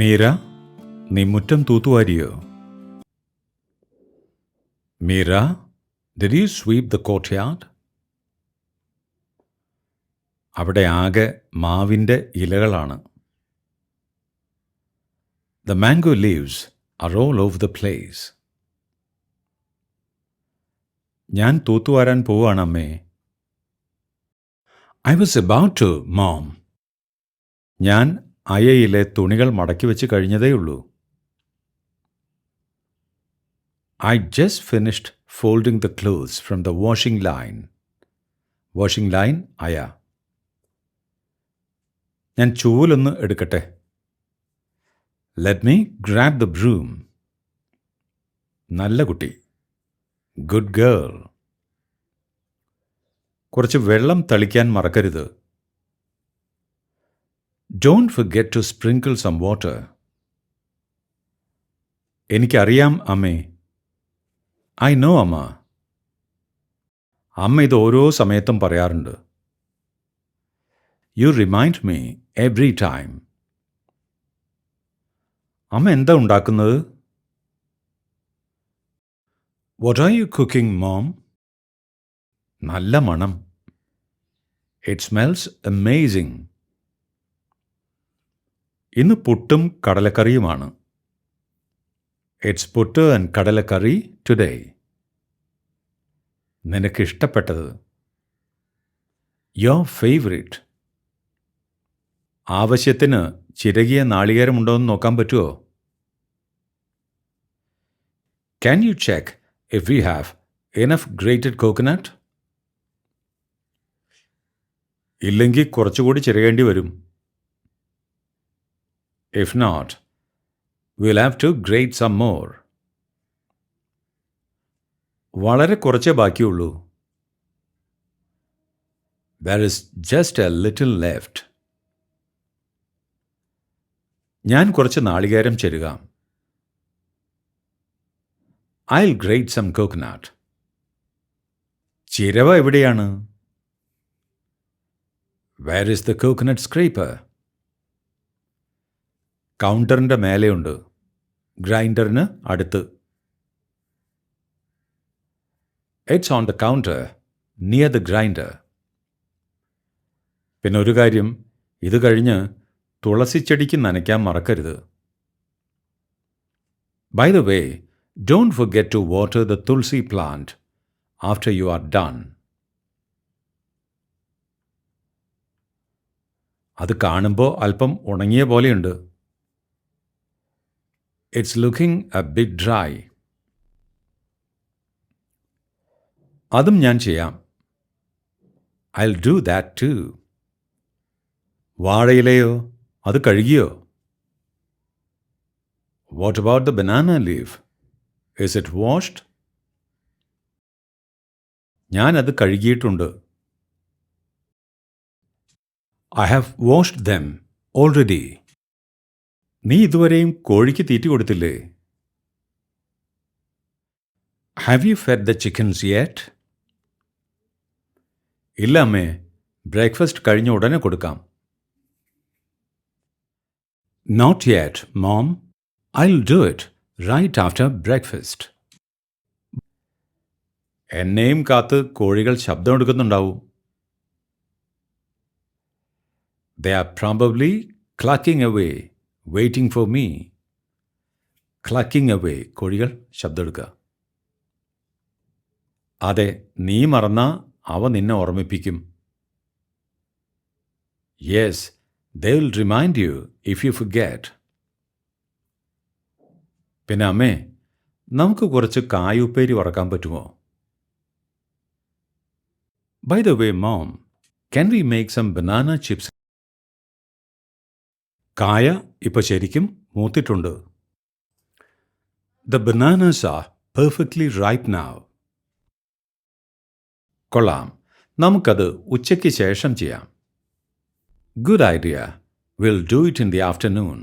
മീര, നീ മുറ്റം തൂത്തുവാരിയോ? Meera, did you sweep the courtyard? അവിടെ ആകെ മാവിൻ്റെ ഇലകളാണ്. The mango leaves are all over the place. ഞാൻ തൂത്തുവാരാൻ പോവാണമ്മേ. I was about to, Mom. ഞാൻ അയയിലെ തുണികൾ മടക്കി വെച്ച് കഴിഞ്ഞതേയുള്ളൂ. I just finished folding the clothes from the washing line. Washing line, അയ. ഞാൻ ചൂലൊന്ന് എടുക്കട്ടെ. Let me grab the broom. നല്ല കുട്ടി. Good girl. കുറച്ച് വെള്ളം തളിക്കാൻ മറക്കരുത്. Don't forget to sprinkle some water. എനിക്കറിയാം അമ്മേ. I know അമ്മ. അമ്മ ഇത് ഓരോ സമയത്തും പറയാറുണ്ട്. You remind me every time. അമ്മ എന്താ ഉണ്ടാക്കുന്നത്? What are you cooking, Mom? നല്ല മണം. It smells amazing. ഇന്ന് പുട്ടും കടലക്കറിയുമാണ്. It's പുട്ട് and കടലക്കറി today. നിനക്കിഷ്ടപ്പെട്ടത്. Your favorite. ആവശ്യത്തിന് ചിരകിയ നാളികേരമുണ്ടോയെന്ന് നോക്കാൻ പറ്റുമോ? Can you check if we have enough grated coconut? ഇല്ലെങ്കിൽ കുറച്ചുകൂടി ചിരകേണ്ടി വരും. If not, we'll have to grate some more. വളരെ കുറച്ചേ ബാക്കിയുള്ളൂ. There is just a little left. ഞാൻ കുറച്ച് നാളികേരം ചെരുകാം. I'll grate some coconut. ചിരവ എവിടെയാണ്? Where is the coconut scraper? കൗണ്ടറിൻ്റെ മേലെയുണ്ട്. ഗ്രൈൻഡറിന് അടുത്ത്. It's on the counter near the grinder. പിന്നെ ഒരു കാര്യം, ഇത് കഴിഞ്ഞ് തുളസിച്ചെടിക്ക് നനയ്ക്കാൻ മറക്കരുത്. By the way, don't forget to water the tulsi plant after you are done. അത് കാണുമ്പോൾ അല്പം ഉണങ്ങിയ പോലെയുണ്ട്. It's looking a bit dry. അതും ഞാൻ ചെയ്യാം. I'll do that too. വാഴയിലയോ? അത് കഴുകിയോ? What about the banana leaf? Is it washed? ഞാൻ അത് കഴുകിയിട്ടുണ്ട്. I have washed them already. നീ ഇതുവരെയും കോഴിക്ക് തീറ്റി കൊടുത്തില്ലേ? Have you fed the chickens yet? ഇല്ല അമ്മേ, ബ്രേക്ക്ഫാസ്റ്റ് കഴിഞ്ഞ ഉടനെ കൊടുക്കാം. Not yet, Mom. I'll do it right after breakfast. എന്നെയും കാത്ത് കോഴികൾ ശബ്ദമെടുക്കുന്നുണ്ടാവും. They are probably clucking away, waiting for me. Clucking away, കോഴികൾ ശബ്ദമെടുക്കുക. അതെ, നീ മറന്നാ അവ നിന്നെ ഓർമ്മിപ്പിക്കും. Yes, they will remind you if you forget. പിന്നെ അമ്മേ, നമുക്ക് കുറച്ച് കായുപ്പേരി വറക്കാൻ പറ്റുമോ? By the way, Mom, can we make some banana chips? കായ ഇപ്പോൾ ശരിക്കും മൂത്തിട്ടുണ്ട്. The bananas are perfectly ripe now. കൊള്ളാം, നമുക്കത് ഉച്ചയ്ക്ക് ശേഷം ചെയ്യാം. Good idea. We'll do it in the afternoon.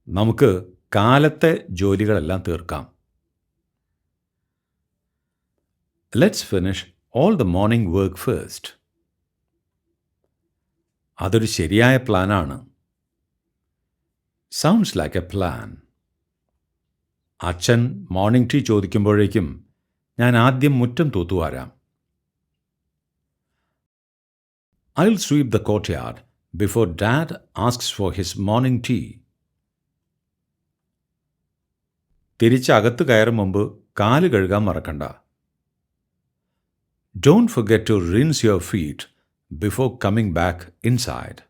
നമുക്ക് കാലത്തെ ജോലികളെല്ലാം തീർക്കാം. Let's finish all the morning work first. അതൊരു ശരിയായ പ്ലാനാണ്. Sounds like a plan. അച്ഛൻ മോർണിംഗ് ടീ ചോദിക്കുമ്പോഴേക്കും ഞാൻ ആദ്യം മുറ്റം തൂത്തുവാരാം. I'll sweep the courtyard before Dad asks for his morning tea. തിരിച്ചകത്ത് കയറും മുമ്പ് കാല് കഴുകാൻ മറക്കണ്ട. Don't forget to rinse your feet before coming back inside.